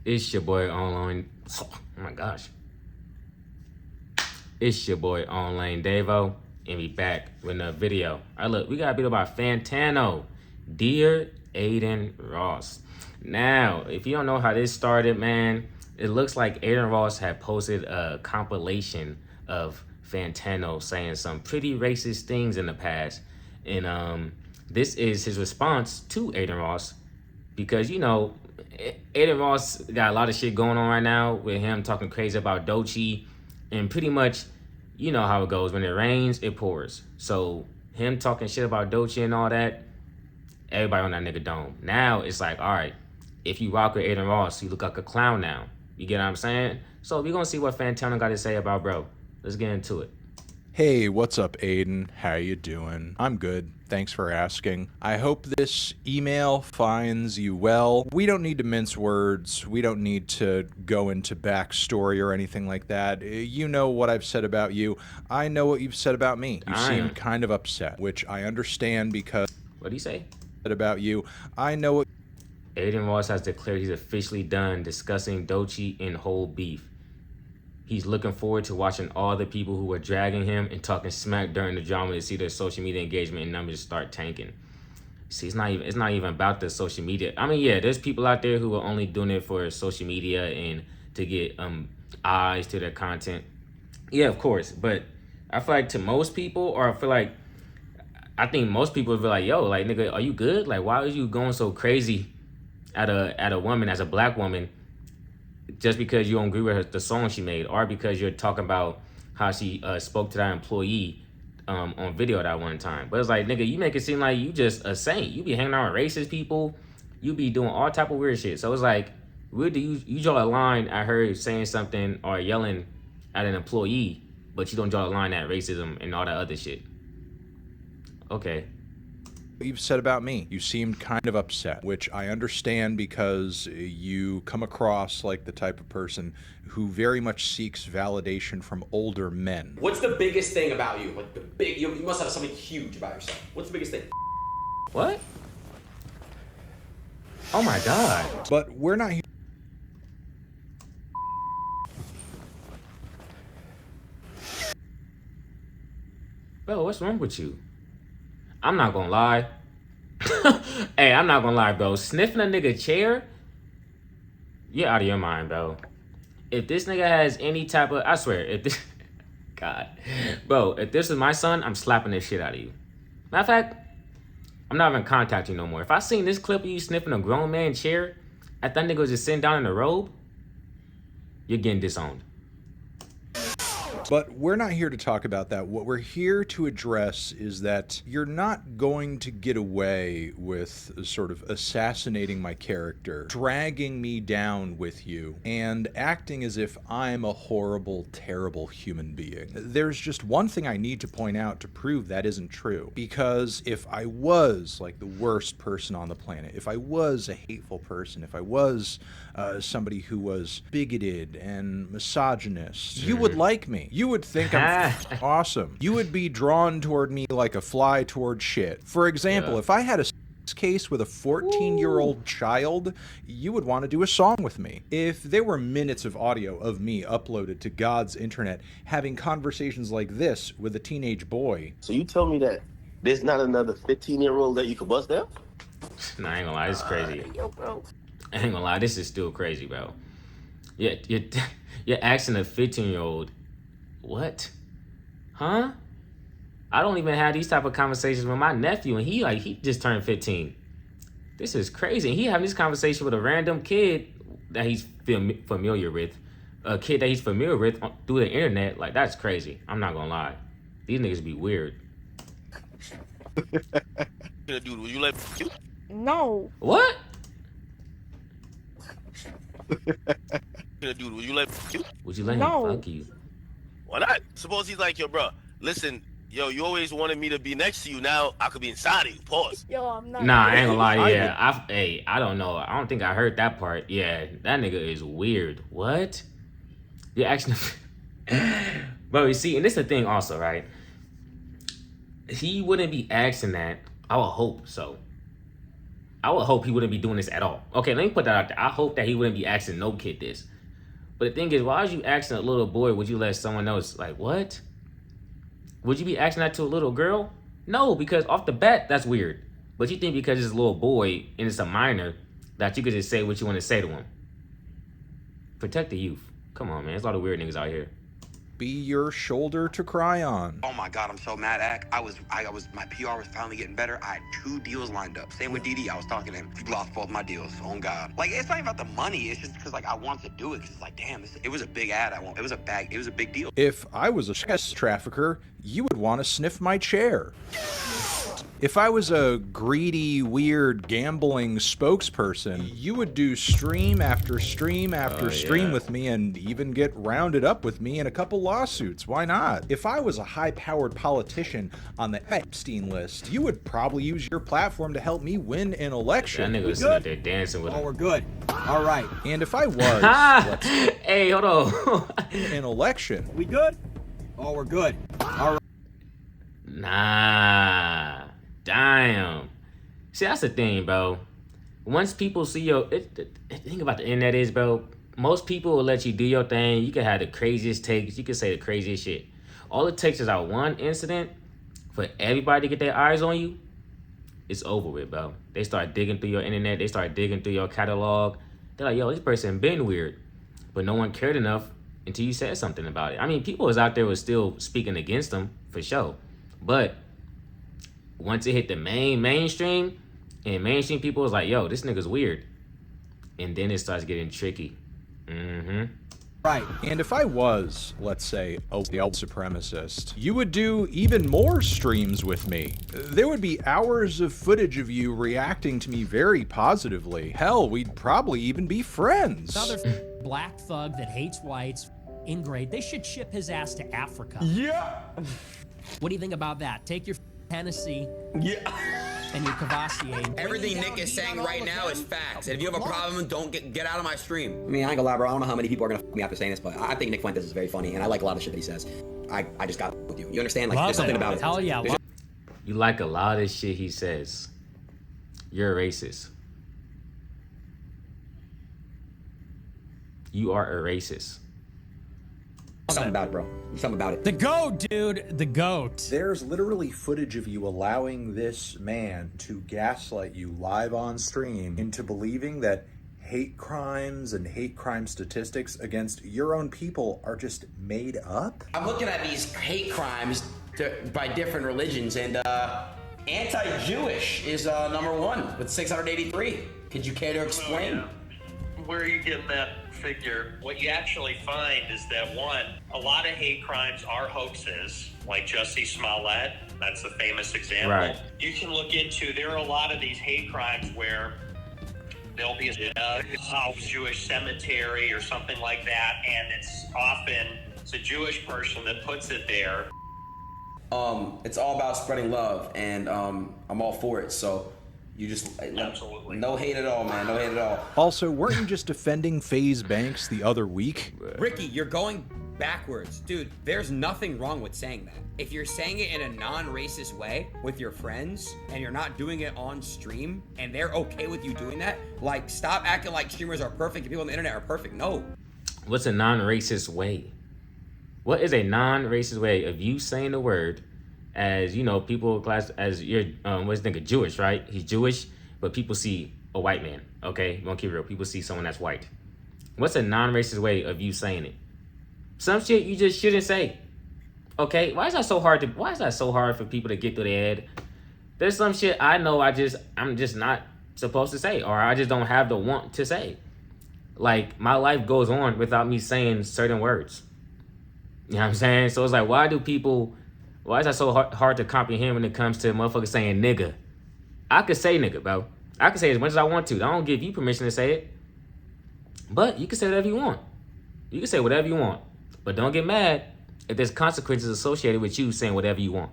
It's your boy online. Oh my gosh. It's your boy online Davo, and we back with another video. All right, look, we got a video about Fantano. Dear Adin Ross. Now, if you don't know how this started, man, it looks like Adin Ross had posted a compilation of Fantano saying some pretty racist things in the past. And this is his response to Adin Ross. Because, you know, Adin Ross got a lot of shit going on right now with him talking crazy about Doechii. And pretty much, you know how it goes. When it rains, it pours. So him talking shit about Doechii and all that, everybody on that nigga dome. Now it's like, all right, if you rock with Adin Ross, you look like a clown now. You get what I'm saying? So we're going to see what Fantano got to say about bro. Let's get into it. Hey, what's up, Adin? How you doing? I'm good. Thanks for asking. I hope this email finds you well. We don't need to mince words. We don't need to go into backstory or anything like that. You know what I've said about you. I know what you've said about me. You seemed kind of upset, which I understand because... What'd he say? ...about you. I know what... Adin Ross has declared he's officially done discussing Doechii and whole beef. He's looking forward to watching all the people who were dragging him and talking smack during the drama to see their social media engagement and numbers start tanking. See, it's not even about the social media. I mean, yeah, there's people out there who are only doing it for social media and to get eyes to their content. Yeah, of course. But I feel like to most people, or I think most people would be like, yo, like, nigga, are you good? Like, why are you going so crazy at a woman, as a black woman, just because you don't agree with her, the song she made, or because you're talking about how she spoke to that employee on video that one time. But it's like, nigga, you make it seem like you just a saint. You be hanging out with racist people. You be doing all type of weird shit. So it's like, where do you draw a line at her saying something or yelling at an employee, but you don't draw a line at racism and all that other shit? Okay. You've said about me. You seemed kind of upset, which I understand because you come across like the type of person who very much seeks validation from older men. What's the biggest thing about you? Like you must have something huge about yourself. What's the biggest thing? What? Oh my God. But we're not here. Bro, what's wrong with you? I'm not gonna lie. Hey, I'm not gonna lie, bro. Sniffing a nigga chair? You're out of your mind, bro. If this nigga has any type of... I swear, if this... God. Bro, if this is my son, I'm slapping this shit out of you. Matter of fact, I'm not even contacting you no more. If I seen this clip of you sniffing a grown man chair, at that nigga was just sitting down in the robe, you're getting disowned. But we're not here to talk about that. What we're here to address is that you're not going to get away with sort of assassinating my character, dragging me down with you, and acting as if I'm a horrible, terrible human being. There's just one thing I need to point out to prove that isn't true. Because if I was like the worst person on the planet, if I was a hateful person, if I was somebody who was bigoted and misogynist, you would like me. You would think I'm awesome. You would be drawn toward me like a fly toward shit. For example, if I had a case with a 14-year-old child, you would want to do a song with me. If there were minutes of audio of me uploaded to God's internet having conversations like this with a teenage boy. So you tell me that there's not another 15-year-old that you could bust down? Nah, I ain't gonna lie, this is crazy. Yo, bro. I ain't gonna lie, this is still crazy, bro. You're asking a 15-year-old, what? Huh? I don't even have these type of conversations with my nephew, and he just turned 15. This is crazy. And he having this conversation with a random kid that he's familiar with, a kid that he's familiar with through the internet. Like, that's crazy. I'm not gonna lie. These niggas be weird. Dude, would you let you? No. What? Dude, would you let you? Would you let him fuck you? Why not? Suppose he's like, yo, bro, listen, yo, you always wanted me to be next to you. Now I could be inside of you. Pause. Yo, I'm not. Nah, I ain't gonna lie. Yeah, I don't know. I don't think I heard that part. Yeah, that nigga is weird. What? Yeah, actually, bro. You see, and this is the thing also, right? He wouldn't be asking that. I would hope so. I would hope he wouldn't be doing this at all. Okay, let me put that out there. I hope that he wouldn't be asking no kid this. But the thing is, why was you asking a little boy, would you let someone else, like, what? Would you be asking that to a little girl? No, because off the bat, that's weird. But you think because it's a little boy and it's a minor, that you could just say what you want to say to him. Protect the youth. Come on, man. There's a lot of weird niggas out here. Be your shoulder to cry on. Oh my God, I'm so mad, Ak. My PR was finally getting better. I had 2 deals lined up. Same with DD. I was talking to him. He lost both my deals. On God. Like, it's not even about the money. It's just because, like, I wanted to do it. Because it's like, damn, it was a big ad. It was a big deal. If I was a sex trafficker, you would want to sniff my chair. If I was a greedy, weird, gambling spokesperson, you would do stream after stream after stream with me and even get rounded up with me in a couple lawsuits. Why not? If I was a high-powered politician on the Epstein list, you would probably use your platform to help me win an election. That nigga was sitting out there dancing with him. Oh, we're good. All right. And if I was, let's say, hey, hold on. an election, We good? Oh, we're good. All right. Nah. Damn. See, that's the thing, bro. Once people see your... the thing about the internet is, bro, most people will let you do your thing. You can have the craziest takes. You can say the craziest shit. All it takes is that one incident for everybody to get their eyes on you. It's over with, bro. They start digging through your internet. They start digging through your catalog. They're like, yo, this person been weird. But no one cared enough until you said something about it. I mean, people was out there was still speaking against them, for sure. But once it hit the mainstream, and mainstream people was like, yo, this nigga's weird. And then it starts getting tricky. Right. and if I was, let's say, a white supremacist, you would do even more streams with me. There would be hours of footage of you reacting to me very positively. Hell, we'd probably even be friends. Another black thug that hates whites, ingrate. They should ship his ass to Africa. Yeah. What do you think about that? Take your Hennessy Yeah. and your Cavassier. and bring Everything it down, Nick is beat saying on right all now of is them. facts. And if you have a problem, don't get out of my stream. I mean, I ain't gonna lie, bro. I don't know how many people are gonna f me after saying this, but I think Nick Fuentes is very funny, and I like a lot of shit that he says. I just got with you. You understand? Like, Love there's something it. about it. Hell yeah. There's You like a lot of shit he says. You're a racist. You are a racist. something about it, bro. There's something about it. The GOAT, dude. The GOAT. There's literally footage of you allowing this man to gaslight you live on stream into believing that hate crimes and hate crime statistics against your own people are just made up? I'm looking at these hate crimes by different religions, and anti-Jewish is number 1 with 683. Could you care to explain? Where are you getting that figure? What you actually find is that, one, a lot of hate crimes are hoaxes, like Jussie Smollett. That's the famous example. Right. You can look into, there are a lot of these hate crimes where there'll be a Jewish cemetery or something like that, and it's a Jewish person that puts it there. It's all about spreading love, and I'm all for it. So you just Absolutely. no hate at all, man. No hate at all. Also, weren't you just defending FaZe Banks the other week? Ricky, you're going backwards. Dude, there's nothing wrong with saying that. If you're saying it in a non-racist way with your friends and you're not doing it on stream and they're okay with you doing that, like, stop acting like streamers are perfect and people on the internet are perfect. No. What's a non-racist way? What is a non-racist way of you saying the word as, you know, people class as you're, what's the thing, Jewish, right? He's Jewish, but people see a white man, okay? You won't keep it real. People see someone that's white. What's a non-racist way of you saying it? Some shit you just shouldn't say, okay? Why is that so hard for people to get through their head? There's some shit I know I'm just not supposed to say, or I just don't have the want to say. Like, my life goes on without me saying certain words. You know what I'm saying? So it's like, why is that so hard to comprehend when it comes to motherfuckers saying nigga? I could say nigga, bro. I can say it as much as I want to. I don't give you permission to say it. But you can say whatever you want. You can say whatever you want. But don't get mad if there's consequences associated with you saying whatever you want.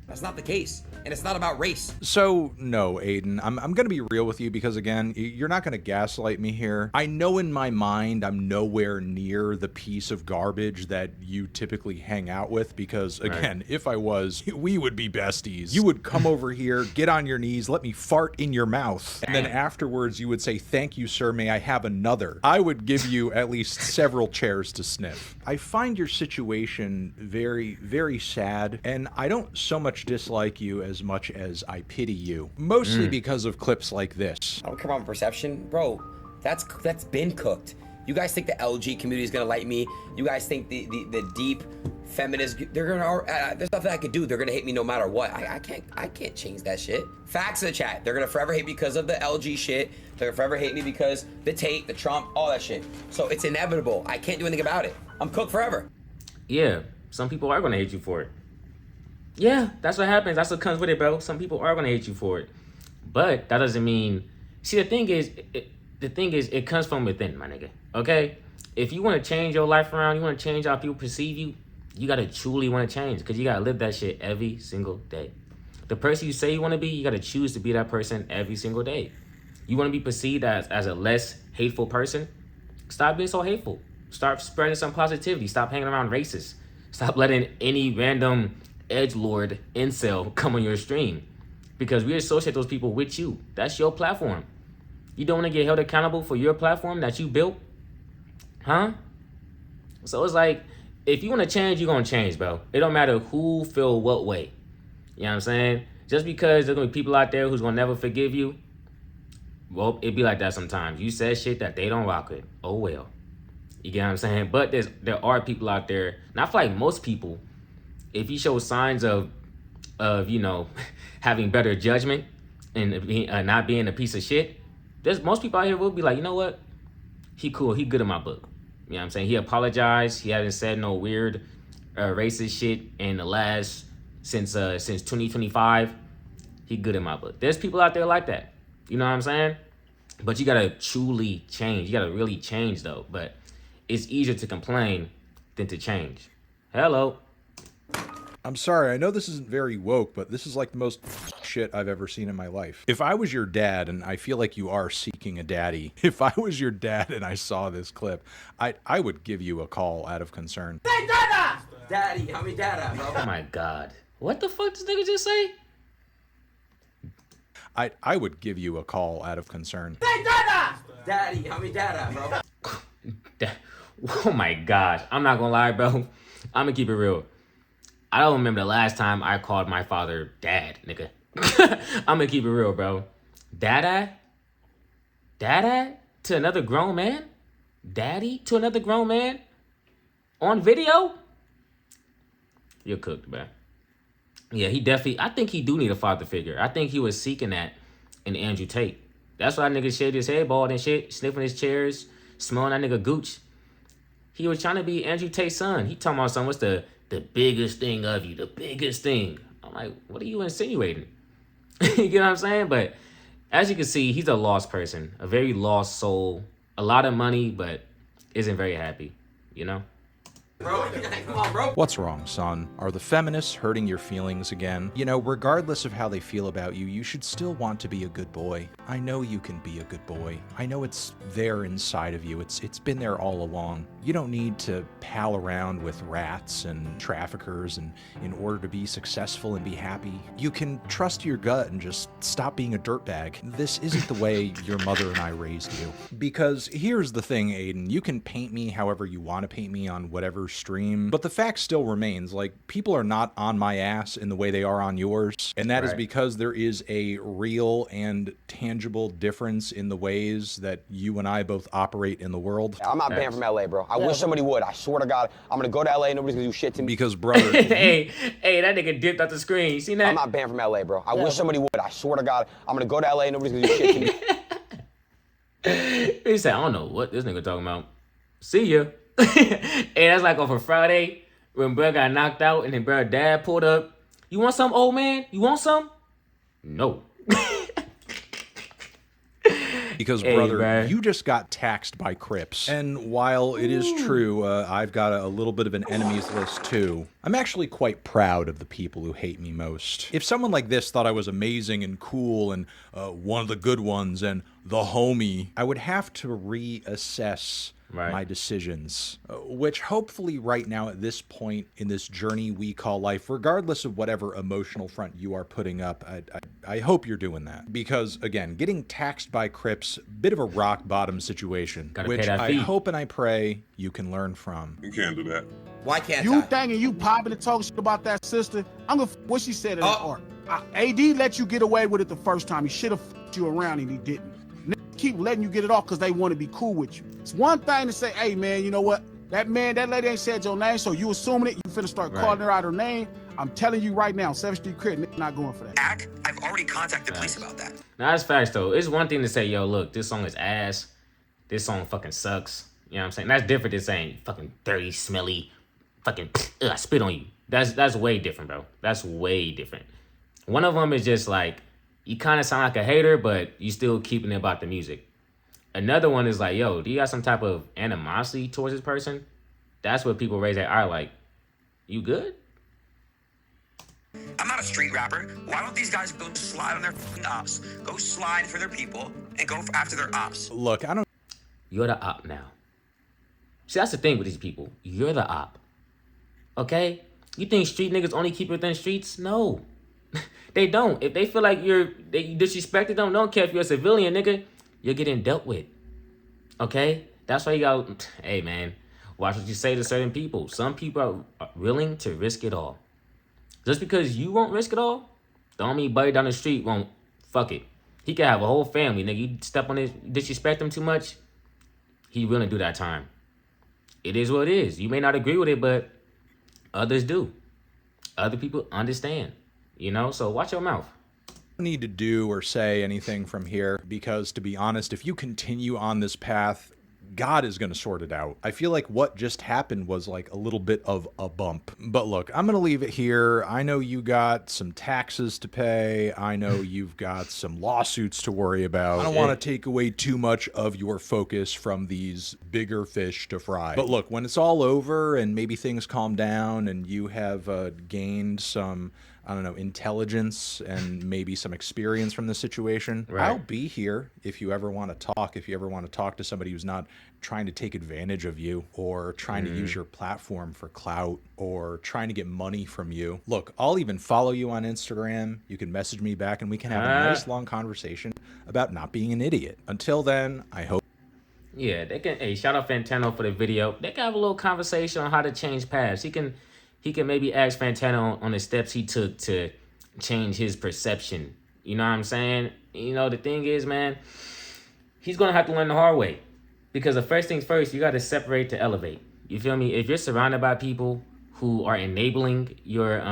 That's not the case. And it's not about race. So, no, Aiden, I'm going to be real with you because, again, you're not going to gaslight me here. I know in my mind I'm nowhere near the piece of garbage that you typically hang out with because, again, if I was, we would be besties. You would come over here, get on your knees, let me fart in your mouth, and then afterwards you would say, "Thank you, sir, may I have another?" I would give you at least several chairs to sniff. I find your situation very, very sad, and I don't so much dislike you as much as I pity you, mostly because of clips like this. I don't care about my perception. Bro, that's been cooked. You guys think the LG community is gonna like me? You guys think the deep feminists, they're gonna, there's nothing I could do. They're gonna hate me no matter what. I can't change that shit. Facts in the chat. They're gonna forever hate me because of the LG shit. They're gonna forever hate me because the Tate, the Trump, all that shit. So it's inevitable. I can't do anything about it. I'm cooked forever. Yeah, some people are gonna hate you for it. Yeah, that's what happens. That's what comes with it, bro. Some people are gonna hate you for it, but that doesn't mean. See, the thing is, it comes from within, my nigga. Okay, if you want to change your life around, you want to change how people perceive you, you gotta truly want to change because you gotta live that shit every single day. The person you say you want to be, you gotta choose to be that person every single day. You want to be perceived as a less hateful person? Stop being so hateful. Start spreading some positivity. Stop hanging around racists. Stop letting any random edgelord incel come on your stream because we associate those people with you. That's your platform. You don't want to get held accountable for your platform that you built? Huh? So it's like, if you want to change, you're going to change, bro. It don't matter who feel what way. You know what I'm saying? Just because there's going to be people out there who's going to never forgive you, well, it be like that sometimes. You said shit that they don't rock with. Oh, well. You get what I'm saying? But there are people out there, and I feel like most people, if you show signs of you know, having better judgment and not being a piece of shit, there's most people out here will be like, you know what? He cool. He good in my book. You know what I'm saying? He apologized. He hasn't said no weird racist shit in the last since 2025. He good in my book. There's people out there like that. You know what I'm saying? But you gotta truly change. You gotta really change though. But it's easier to complain than to change. Hello. I'm sorry, I know this isn't very woke, but this is like the most shit I've ever seen in my life. If I was your dad, and I feel like you are seeking a daddy, if I was your dad and I saw this clip, I would give you a call out of concern. Hey, Dada! Daddy, how me Dada, bro? Oh my God. What the fuck does this nigga just say? I would give you a call out of concern. Hey, Dada! Daddy, how me Dada, bro? Oh my gosh. I'm not gonna lie, bro. I'm gonna keep it real. I don't remember the last time I called my father dad, nigga. I'm gonna keep it real, bro. Dada? Dada? To another grown man? Daddy? To another grown man? On video? You're cooked, man. Yeah, he definitely, I think he do need a father figure. I think he was seeking that in Andrew Tate. That's why nigga shaved his head bald and shit, sniffing his chairs, smelling that nigga gooch. He was trying to be Andrew Tate's son. He talking about something, what's the biggest thing of you, the biggest thing. I'm like, what are you insinuating? You get what I'm saying? But as you can see, he's a lost person, a very lost soul, a lot of money, but isn't very happy, you know? Bro, come on, bro. What's wrong, son? Are the feminists hurting your feelings again? You know, regardless of how they feel about you, you should still want to be a good boy. I know you can be a good boy. I know it's there inside of you. It's been there all along. You don't need to pal around with rats and traffickers and in order to be successful and be happy. You can trust your gut and just stop being a dirtbag. This isn't the way your mother and I raised you. Because here's the thing, Aiden. You can paint me however you want to paint me on whatever stream, but the fact still remains, like, people are not on my ass in the way they are on yours, and that is because there is a real and tangible difference in the ways that you and I both operate in the world. I'm not banned from LA, bro. I wish somebody would. I swear to God, I'm gonna go to LA, nobody's gonna do shit to me. Because, brother... hey, that nigga dipped out the screen. You seen that? I'm not banned from LA, bro. I wish somebody would. I swear to God, I'm gonna go to LA, nobody's gonna do shit to me. He said, I don't know what this nigga talking about. See ya. Hey, that's like on for Friday when bro got knocked out and then bro dad pulled up. You want some, old man? You want some? No. Because, Hey, brother, bruh. you just got taxed by Crips. And while it is true, I've got a little bit of an enemies list too, I'm actually quite proud of the people who hate me most. If someone like this thought I was amazing and cool and one of the good ones and the homie, I would have to reassess my decisions, which hopefully right now at this point in this journey we call life, regardless of whatever emotional front you are putting up, I hope you're doing that. Because, again, getting taxed by Crips, bit of a rock bottom situation, which I hope and I pray you can learn from. You can't do that. Why can't you thinking you popping and talking shit about that sister? I'm gonna what she said in that art. AD let you get away with it the first time. He should have you around and he didn't. Keep letting you get it off because they want to be cool with you. It's one thing to say, hey man, you know what? That lady ain't said your name, so you assuming it, you finna start calling her out her name. I'm telling you right now, 7th Street Crit, not going for that. I've already contacted police about that. Now that's facts though. It's one thing to say, yo, look, this song is ass. This song fucking sucks. You know what I'm saying? That's different than saying fucking dirty, smelly, fucking I spit on you. That's way different, bro. That's way different. One of them is just like, you kind of sound like a hater, but you still keeping it about the music. Another one is like, yo, do you got some type of animosity towards this person? That's what people raise their eye like, you good? I'm not a street rapper. Why don't these guys go slide on their ops? Go slide for their people and go after their ops. Look, I don't... You're the op now. See, that's the thing with these people. You're the op. Okay? You think street niggas only keep within streets? No. They don't. If they feel like you disrespected them, don't care if you're a civilian, nigga. You're getting dealt with. Okay? That's why you got... Hey, man. Watch what you say to certain people. Some people are willing to risk it all. Just because you won't risk it all, don't mean buddy down the street won't. Fuck it. He can have a whole family, nigga. You step on his... Disrespect him too much, he willing to do that time. It is what it is. You may not agree with it, but others do. Other people understand. You know, so watch your mouth. Need to do or say anything from here because, to be honest, if you continue on this path, God is going to sort it out. I feel like what just happened was like a little bit of a bump. But look, I'm going to leave it here. I know you got some taxes to pay. I know you've got some lawsuits to worry about. I don't want to take away too much of your focus from these bigger fish to fry. But look, when it's all over and maybe things calm down and you have gained some... I don't know, intelligence and maybe some experience from the situation. Right. I'll be here if you ever want to talk, if you ever want to talk to somebody who's not trying to take advantage of you or trying to use your platform for clout or trying to get money from you. Look, I'll even follow you on Instagram. You can message me back and we can have a nice long conversation about not being an idiot. Until then, I hope. Yeah, they can. Hey, shout out Fantano for the video. They can have a little conversation on how to change paths. He can maybe ask Fantano on the steps he took to change his perception. You know what I'm saying? You know, the thing is, man, he's going to have to learn the hard way. Because the first things first, you got to separate to elevate. You feel me? If you're surrounded by people who are enabling your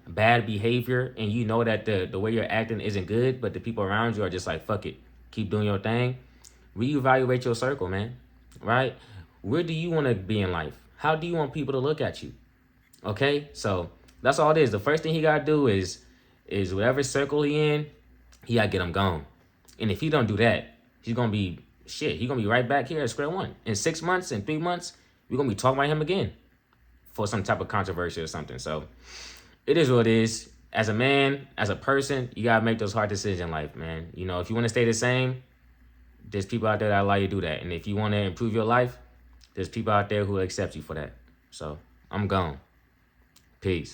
bad behavior and you know that the way you're acting isn't good, but the people around you are just like, fuck it, keep doing your thing, reevaluate your circle, man. Right? Where do you want to be in life? How do you want people to look at you? Okay, so that's all it is. The first thing he gotta do is whatever circle he in, he gotta get him gone. And if he don't do that, he's gonna be shit. He's gonna be right back here at square one. In 6 months, in 3 months, we're gonna be talking about him again for some type of controversy or something. So it is what it is. As a man, as a person, you gotta make those hard decisions in life, man. You know, if you want to stay the same, there's people out there that allow you to do that. And if you want to improve your life, there's people out there who will accept you for that. So I'm gone. Peace.